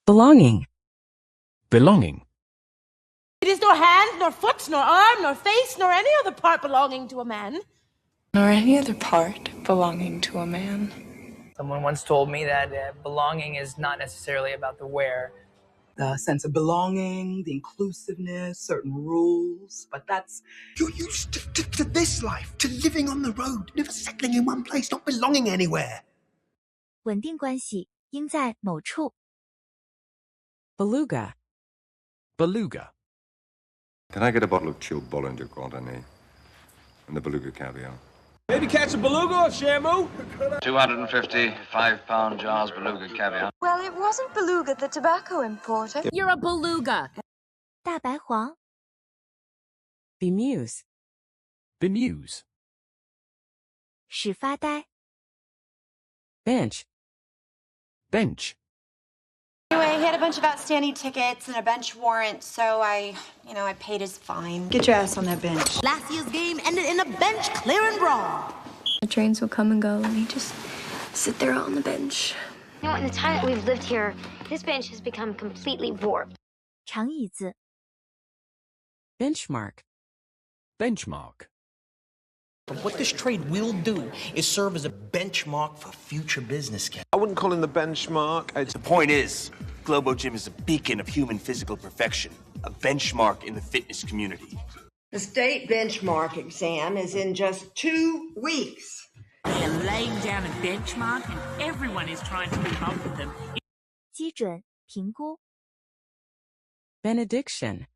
Belonging. Belonging. It is nor hand, nor foot, nor arm, nor face, nor any other part belonging to a man. Nor any other part belonging to a man. Someone once told me that belonging is not necessarily about the where. The sense of belonging, the inclusiveness, certain rules, but that's... You're used to this life, to living on the road, never settling in one place, not belonging anywhere. 稳定关系应在某处。Beluga. Beluga. Can I get a bottle of chilled Bollinger Grand Année and the beluga caviar? Maybe catch a beluga or Shamu? 250 5-pound jars beluga caviar. Well, it wasn't beluga, the tobacco importer. You're a beluga. 大白黄。Bemuse. Bemuse. 使发呆。Bench. Bench. Anyway, he had a bunch of outstanding tickets and a bench warrant, so I paid his fine. Get your ass on that bench. Last year's game ended in a bench clearing brawl. The trains will come and go, and he just sit there on the bench. You know, in the time that we've lived here, this bench has become completely warped. 长椅子。Benchmark. Benchmark. What this trade will do is serve as a benchmark for future business. I wouldn't call him the benchmark. The point is, Globo Gym is a beacon of human physical perfection, a benchmark in the fitness community. The state benchmark exam is in just 2 weeks. They're laying down a benchmark and everyone is trying to keep up with them. 基准评估。Benediction.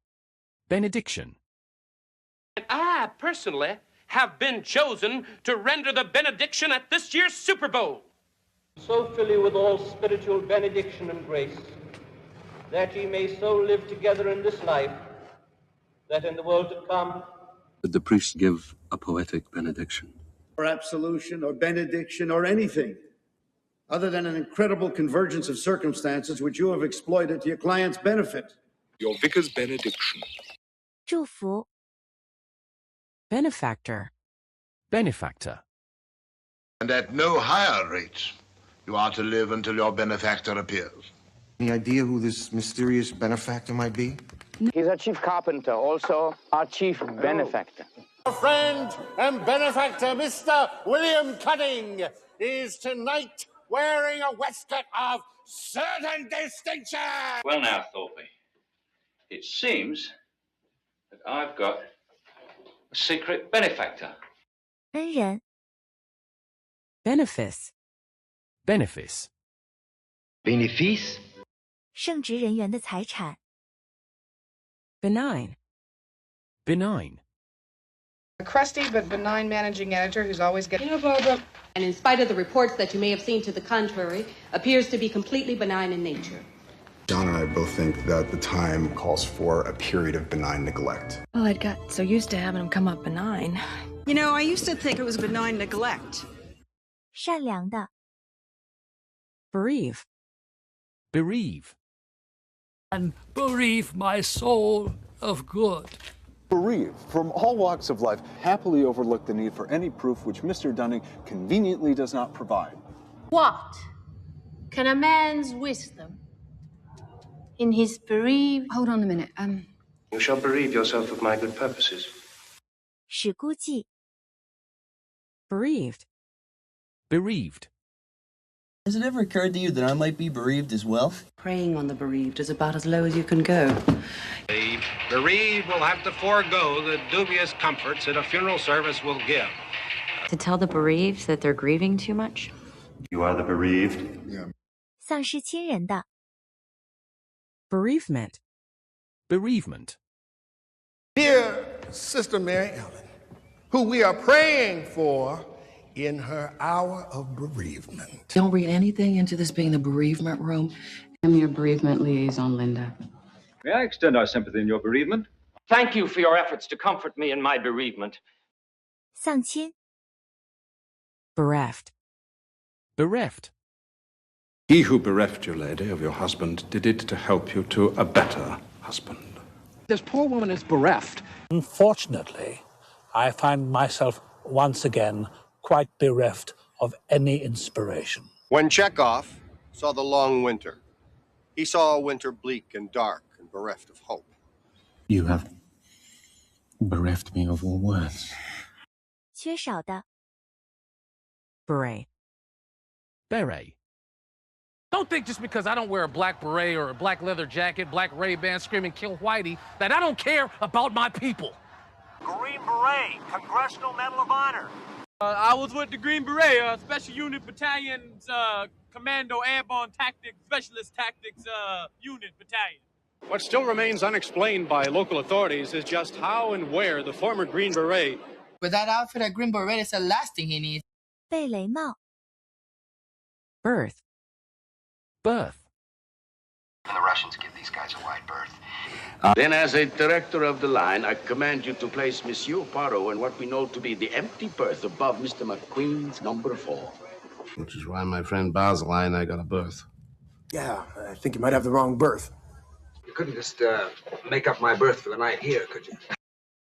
Benediction. I, personally, have been chosen to render the benediction at this year's Super Bowl. So fill you with all spiritual benediction and grace, that ye may so live together in this life, that in the world to come... Did the priest give a poetic benediction? Or absolution, or benediction, or anything, other than an incredible convergence of circumstances which you have exploited to your client's benefit. Your vicar's benediction. 祝福。Benefactor. Benefactor. And at no higher rate, you are to live until your benefactor appears. Any idea who this mysterious benefactor might be? He's our chief carpenter, also our chief benefactor. Our friend and benefactor, Mr. William Cutting, is tonight wearing a waistcoat of certain distinction. Well now, Thorpe, it seems that I've got a secret benefactor. 恩人。Benefice. Benefice. Benefice? 圣职人员的财产。Benign. Benign. A crusty but benign managing editor who's always getting... Barbara, and in spite of the reports that you may have seen to the contrary, appears to be completely benign in nature. John and I both think that the time calls for a period of benign neglect. Well, I'd got so used to having him come up benign. You know, I used to think it was benign neglect. 善良的。Bereave. Bereave. And bereave my soul of good. Bereave, from all walks of life, happily overlook the need for any proof which Mr. Dunning conveniently does not provide. What can a man's wisdom in his bereaved... Hold on a minute. You shall bereave yourself of my good purposes. 使孤寂。Bereaved. Bereaved. Has it ever occurred to you that I might be bereaved as well? Preying on the bereaved is about as low as you can go. The bereaved will have to forego the dubious comforts that a funeral service will give. To tell the bereaved that they're grieving too much? You are the bereaved? Yeah. 丧失亲人的。Bereavement. Bereavement. Dear Sister Mary Ellen, who we are praying for in her hour of bereavement. Don't read anything into this being the bereavement room. I'm your bereavement liaison, Linda. May I extend our sympathy in your bereavement? Thank you for your efforts to comfort me in my bereavement. 丧亲。Bereft. Bereft. He who bereft you, lady, of your husband did it to help you to a better husband. This poor woman is bereft. Unfortunately, I find myself once again quite bereft of any inspiration. When Chekhov saw The Long Winter, He saw a winter bleak and dark and bereft of hope. You have bereft me of all words. 缺少的 Beret. Beret. Don't think just because I don't wear a black beret or a black leather jacket, black Ray-Ban screaming kill Whitey, that I don't care about my people. Green Beret, Congressional Medal of Honor. I was with the Green Beret, Special Unit Battalion's Commando Airborne Tactics, Specialist Tactics Unit Battalion. What still remains unexplained by local authorities is just how and where the former Green Beret. With that outfit, a Green Beret is the last thing he needs. 贝雷帽 Birth. Birth. And the Russians give these guys a wide berth. Then, as a director of the line, I command you to place Monsieur Poirot in what we know to be the empty berth above Mr. McQueen's number 4. Which is why my friend Basil and I got a berth. Yeah, I think you might have the wrong berth. You couldn't just make up my berth for the night here, could you?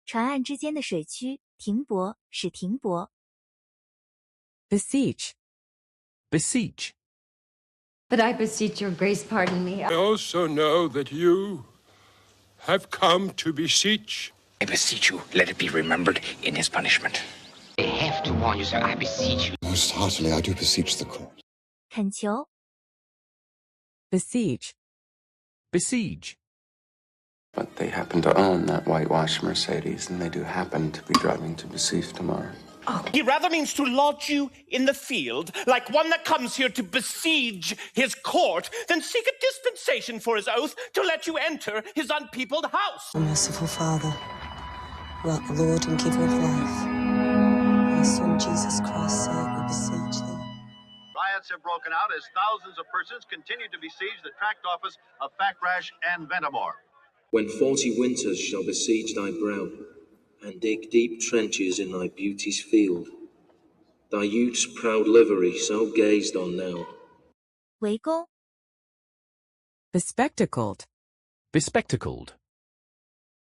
船岸之间的水区停泊是停泊 Beseech. Beseech. But I beseech your grace, pardon me. I also know that you have come to beseech. I beseech you, let it be remembered in his punishment. I have to warn you, sir. I beseech you. Most heartily, I do beseech the court. 恳求 Besiege. Besiege. But they happen to own that whitewashed Mercedes, and they do happen to be driving to Besiege tomorrow. He rather means to lodge you in the field, like one that comes here to besiege his court, than seek a dispensation for his oath to let you enter his unpeopled house. Merciful Father, who art the Lord and giver of life, your Son Jesus Christ's sake, we beseech thee. Riots have broken out as thousands of persons continue to besiege the tract office of Fackrash and Ventimore. When 40 winters shall besiege thy brow, and dig deep trenches in thy beauty's field, thy youth's proud livery so gazed on now. 围攻 Bespectacled. Bespectacled.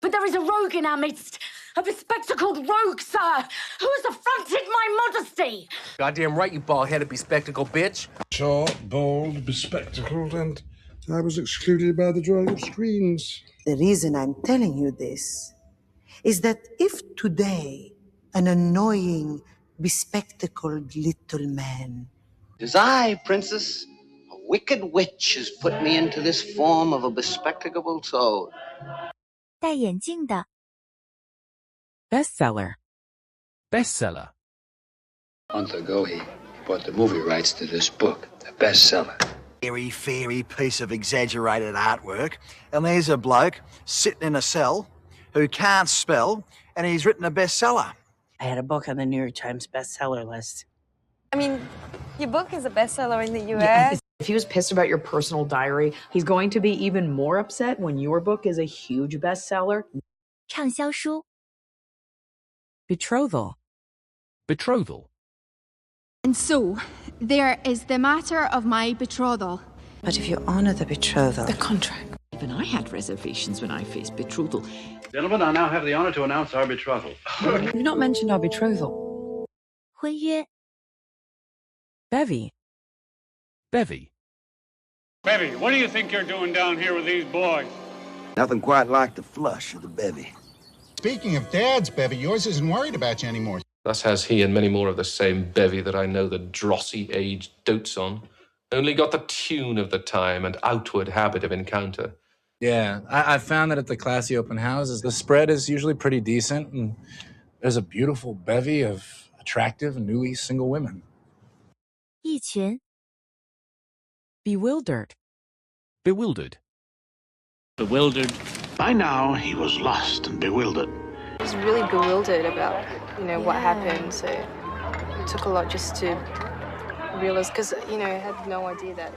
But there is a rogue in our midst, a bespectacled rogue, sir, who has affronted my modesty. Goddamn right, you bald-headed bespectacled bitch. Short, bald, bespectacled, and I was excluded by the drawing of screens. The reason I'm telling you this is that if today an annoying, bespectacled little man... Tis I, princess. A wicked witch has put me into this form of a bespectacled toad. 戴眼镜的 Bestseller. Bestseller. A month ago, he bought the movie rights to this book, a bestseller. Fairy piece of exaggerated artwork, and there's a bloke sitting in a cell who can't spell, and he's written a bestseller. I had a book on the New York Times bestseller list. I mean, your book is a bestseller in the U.S. If he was pissed about your personal diary, he's going to be even more upset when your book is a huge bestseller. 畅销书 Betrothal. Betrothal. And so, there is the matter of my betrothal. But if you honor the betrothal... The contract. Even I had reservations when I faced betrothal. Gentlemen, I now have the honor to announce our betrothal. You've not mentioned our betrothal. 婚约 Bevy. Bevy. Bevy, what do you think you're doing down here with these boys? Nothing quite like the flush of the bevy. Speaking of Dad's bevy, yours isn't worried about you anymore. Thus has he and many more of the same bevy that I know the drossy age dotes on, only got the tune of the time and outward habit of encounter. Yeah, I've found that at the classy open houses, the spread is usually pretty decent, and there's a beautiful bevy of attractive, newly single women. 一群 Bewildered. Bewildered. Bewildered. By now, he was lost and bewildered. I was really bewildered about, what happened. So it took a lot just to realize, because, I had no idea that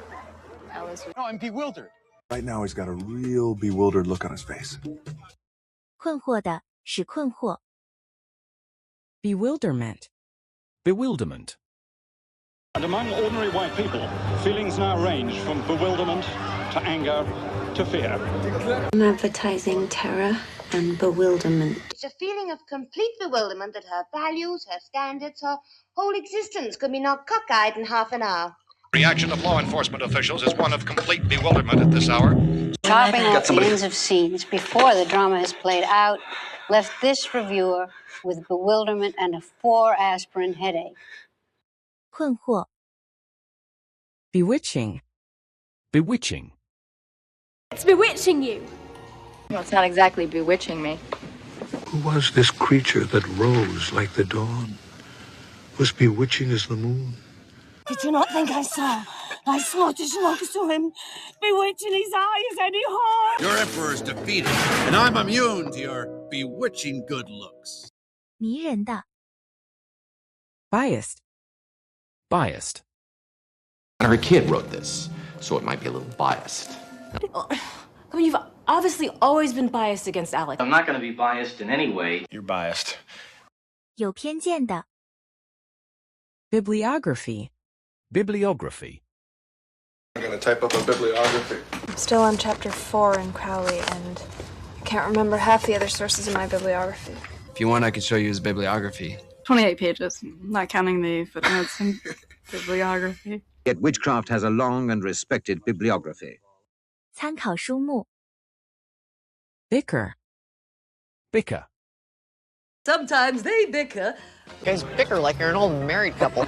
Alice was... No, I'm bewildered. Right now, he's got a real bewildered look on his face. 困惑的使困惑 Bewilderment. Bewilderment. And among ordinary white people, feelings now range from bewilderment to anger to fear. I'm advertising terror and bewilderment. It's a feeling of complete bewilderment that her values, her standards, her whole existence could be knocked cockeyed in half an hour. Reaction of law enforcement officials is one of complete bewilderment at this hour. Chopping off the ends of scenes before the drama is played out left this reviewer with bewilderment and a 4-aspirin headache. 困惑 Bewitching. Bewitching. It's bewitching you. Well, it's not exactly bewitching me. Who was this creature that rose like the dawn, was bewitching as the moon? Did you not think I saw just next to him, bewitching his eyes any harm? Your emperor's defeated, and I'm immune to your bewitching good looks. 迷人的 Biased. Biased. Her kid wrote this, so it might be a little biased. I mean, you've obviously always been biased against Alex. I'm not going to be biased in any way. You're biased. 有偏见的 Bibliography. Bibliography. I'm going to type up a bibliography. I'm still on chapter 4 in Crowley, and I can't remember half the other sources in my bibliography. If you want, I can show you his bibliography. 28 pages, not counting the footnotes and bibliography. Yet witchcraft has a long and respected bibliography. 参考书目 Bicker. Bicker. Sometimes they bicker. You guys bicker like you're an old married couple.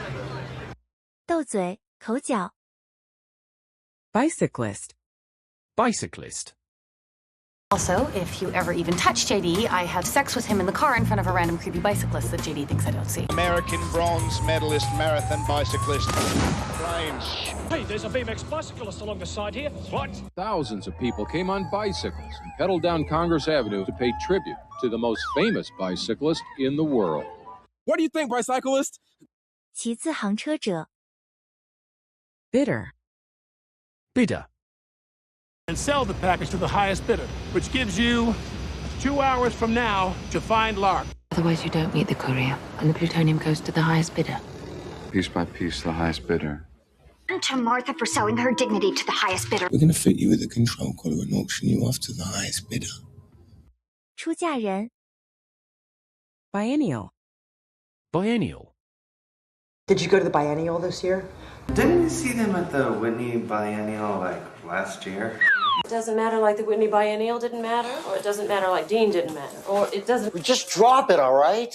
斗嘴口角 Bicyclist. Bicyclist. Also, if you ever even touch JD, I have sex with him in the car in front of a random creepy bicyclist that JD thinks I don't see. American bronze medalist marathon bicyclist. Grimes. Hey, there's a BMX bicyclist along the side here. What? Thousands of people came on bicycles and pedaled down Congress Avenue to pay tribute to the most famous bicyclist in the world. What do you think, bicyclist? 骑自行车者 Bidder. Bidder. And sell the package to the highest bidder, which gives you 2 hours from now to find Lark. Otherwise, you don't meet the courier, and the plutonium goes to the highest bidder. Piece by piece, the highest bidder. And to Martha for selling her dignity to the highest bidder. We're going to fit you with a control collar and auction you off to the highest bidder. 出嫁人 Biennial. Biennial. Did you go to the biennial this year? Didn't you see them at the Whitney Biennial, last year? It doesn't matter like the Whitney Biennial didn't matter, or it doesn't matter like Dean didn't matter, or it doesn't... Just drop it, all right?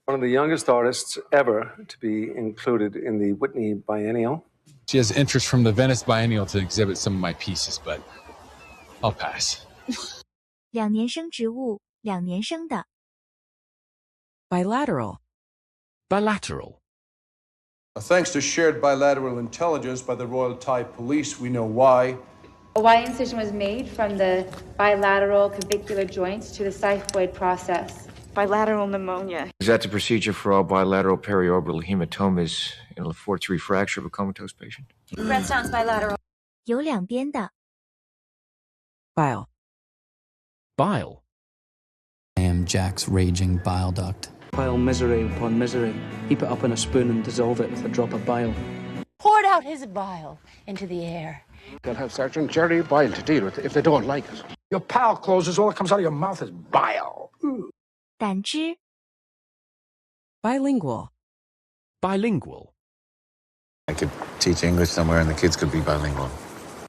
One of the youngest artists ever to be included in the Whitney Biennial. She has interest from the Venice Biennial to exhibit some of my pieces, but I'll pass. 2年生植物2年生的 Bilateral. Bilateral. Thanks to shared bilateral intelligence by the Royal Thai Police, we know why. A Y incision was made from the bilateral clavicular joints to the xiphoid process. Bilateral pneumonia. Is that the procedure for all bilateral periorbital hematomas in a 4-3 fracture of a comatose patient? Breath sounds bilateral. 有两边的 Bile. Bile. I am Jack's raging bile duct. Pile misery upon misery. Heap it up in a spoon and dissolve it with a drop of bile. Poured out his bile into the air. They'll have Sergeant Jerry Bile to deal with if they don't like us. Your pal closes, all that comes out of your mouth is bile. 胆汁 Bilingual. Bilingual. I could teach English somewhere and the kids could be bilingual.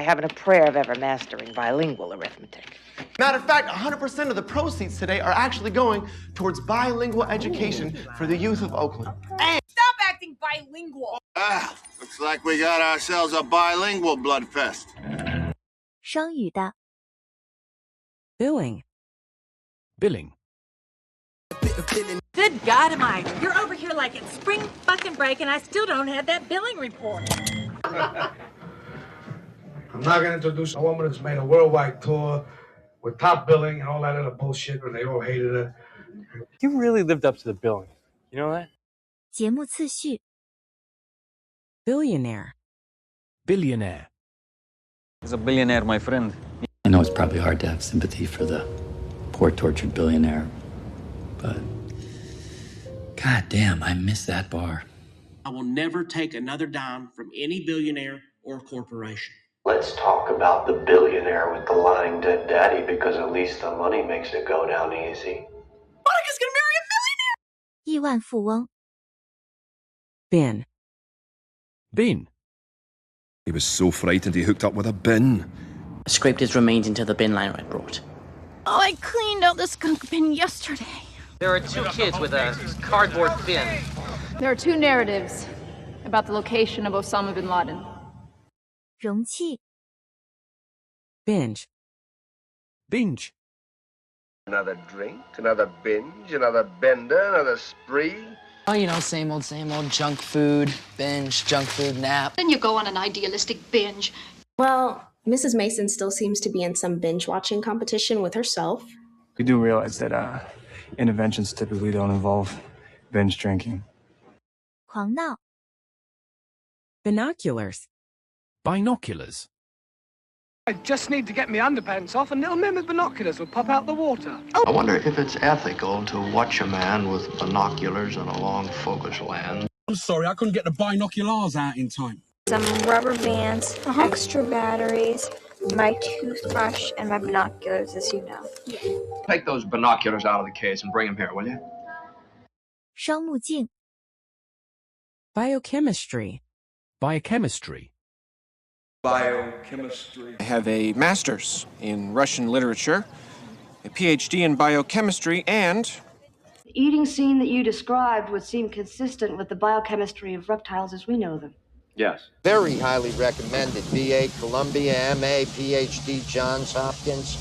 I haven't a prayer of ever mastering bilingual arithmetic. Matter of fact, 100% of the proceeds today are actually going towards bilingual education for the youth of Oakland. And Stop acting bilingual! Looks like we got ourselves a bilingual bloodfest. 双语的 Billing. Billing. Good God, am I? You're over here like it's spring fucking break and I still don't have that billing report. I'm not going to introduce a woman who's made a worldwide tour with top billing and all that other bullshit, and they all hated her. You really lived up to the billing. You know that? 节目次序 Billionaire. Billionaire. He's a billionaire, my friend. I know it's probably hard to have sympathy for the poor, tortured billionaire, but God damn, I miss that bar. I will never take another dime from any billionaire or corporation. Let's talk about the billionaire with the lying dead daddy, because at least the money makes it go down easy. Monica's gonna marry a billionaire! 亿万富翁 Bin. Bin. He was so frightened he hooked up with a bin. I scraped his remains into the bin liner I brought. Oh, I cleaned out the skunk bin yesterday. There are 2 kids with a cardboard bin. There are 2 narratives about the location of Osama bin Laden. 容器 Binge. Binge. Another drink, another binge, another bender, another spree. Oh, you know, same old junk food, binge, junk food, nap. Then you go on an idealistic binge. Well, Mrs. Mason still seems to be in some binge-watching competition with herself. We do realize that interventions typically don't involve binge drinking. 狂闹 Binoculars. Binoculars. I just need to get my underpants off and little men with binoculars will pop out the water. I wonder if it's ethical to watch a man with binoculars on a long focus lens. I'm sorry, I couldn't get the binoculars out in time. Some rubber bands, extra batteries, my toothbrush, and my binoculars, as you know. Take those binoculars out of the case and bring them here, will you? 双目镜 Biochemistry. Biochemistry. Biochemistry. I have a master's in Russian literature, a PhD in biochemistry, and... The eating scene that you described would seem consistent with the biochemistry of reptiles as we know them. Yes. Very highly recommended. BA, Columbia, MA, PhD, Johns Hopkins,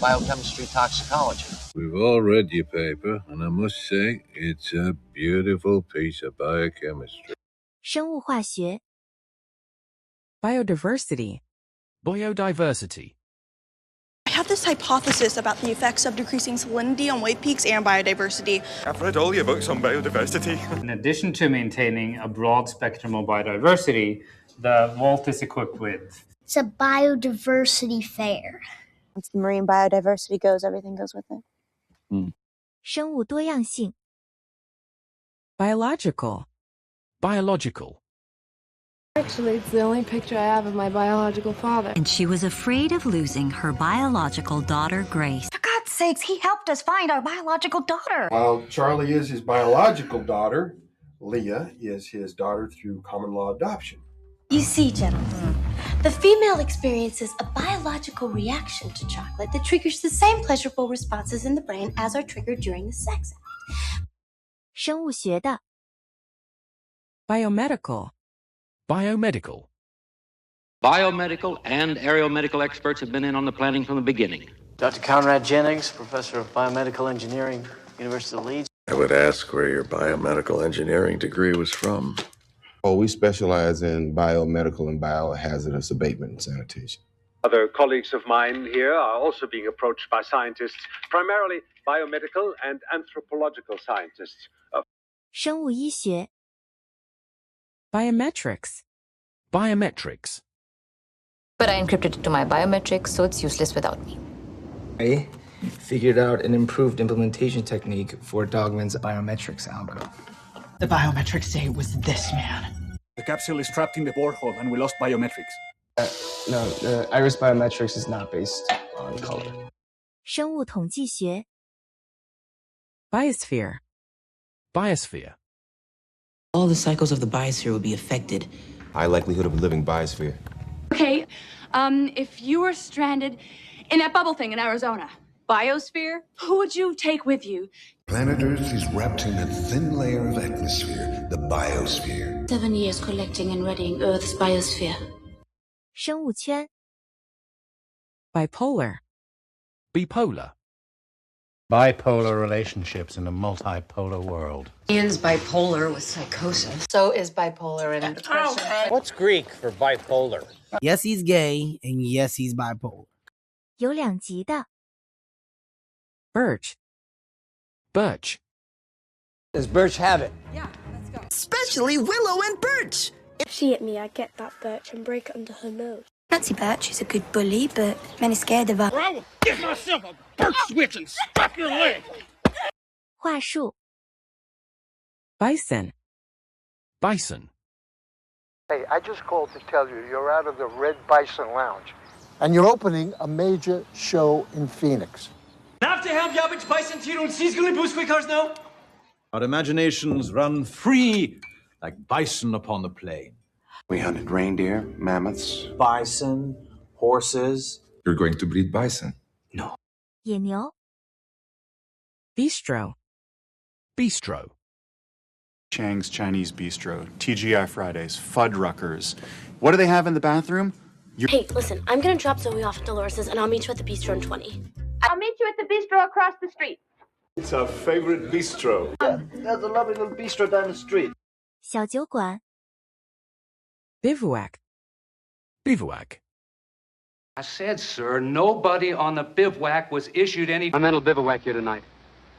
biochemistry toxicology. We've all read your paper, and I must say, it's a beautiful piece of biochemistry. 生物化学 Biodiversity. Biodiversity. I have this hypothesis about the effects of decreasing salinity on wave peaks and biodiversity. I've read all your books on biodiversity. In addition to maintaining a broad spectrum of biodiversity, the vault is equipped with... It's a biodiversity fair. Once the marine biodiversity goes, everything goes with it. 生物多样性 Biological. Biological. Actually, it's the only picture I have of my biological father. And she was afraid of losing her biological daughter, Grace. For God's sakes, he helped us find our biological daughter. While Charlie is his biological daughter, Leah is his daughter through common law adoption. You see, gentlemen, the female experiences a biological reaction to chocolate that triggers the same pleasurable responses in the brain as are triggered during the sex act. 生物学的 Biomedical. Biomedical. Biomedical and aeromedical experts have been in on the planning from the beginning. Dr. Conrad Jennings, professor of biomedical engineering, University of Leeds. I would ask where your biomedical engineering degree was from. Oh, we specialize in biomedical and biohazardous abatement and sanitation. Other colleagues of mine here are also being approached by scientists, primarily biomedical and anthropological scientists. 生物医学 Biometrics. Biometrics. But I encrypted it to my biometrics, so it's useless without me. I figured out an improved implementation technique for Dogman's biometrics algo. The biometrics say it was this man. The capsule is trapped in the borehole and we lost biometrics. No, the iris biometrics is not based on color. 生物统计学 Biosphere. Biosphere. All the cycles of the biosphere will be affected. High likelihood of a living biosphere. Okay, if you were stranded in that bubble thing in Arizona, biosphere, who would you take with you? Planet Earth is wrapped in a thin layer of atmosphere, the biosphere. 7 years collecting and readying Earth's biosphere. 生物圈 Bipolar. Bipolar. Bipolar relationships in a multipolar world. Ian's bipolar with psychosis. So is bipolar and depression. What's Greek for bipolar? Yes, he's gay, and yes, he's bipolar. 有两极的 Birch. Birch. Does Birch have it? Yeah, let's go. Especially Willow and Birch. If she hit me, I'd get that birch and break it under her nose. Nancy Birch is a good bully, but many scared of her. Or I will get myself a birch switch and strap your leg. 话术 Bison. Bison. Hey, I just called to tell you you're out of the Red Bison Lounge. And you're opening a major show in Phoenix. Our imaginations run free like bison upon the plain. We hunted reindeer, mammoths, bison, horses. You're going to breed bison? No. 野牛 Bistro. Bistro. Chang's Chinese Bistro, TGI Fridays, Fuddruckers. What do they have in the bathroom? Hey, listen, I'm gonna drop Zoe off at Dolores's and I'll meet you at the bistro in 20. I'll meet you at the bistro across the street. It's our favorite bistro. There's a lovely little bistro down the street. 小酒馆 Bivouac. Bivouac. I said, sir, nobody on the bivouac was issued any... A mental bivouac here tonight.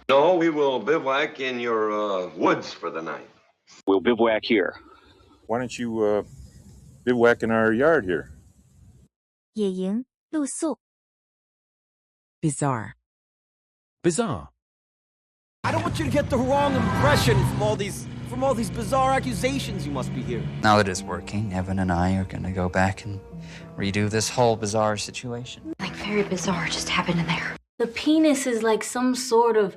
No, we will bivouac in your woods for the night. We'll bivouac here. Why don't you bivouac in our yard here? 野营露宿 Bizarre. Bizarre. I don't want you to get the wrong impression from all these bizarre accusations you must be hearing. Now that it's working, Evan and I are gonna go back and redo this whole bizarre situation. Like very bizarre just happened in there. The penis is like some sort of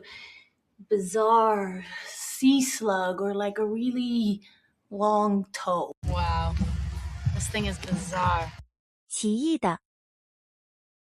bizarre sea slug or like a really long toe. Wow. This thing is bizarre. 奇异的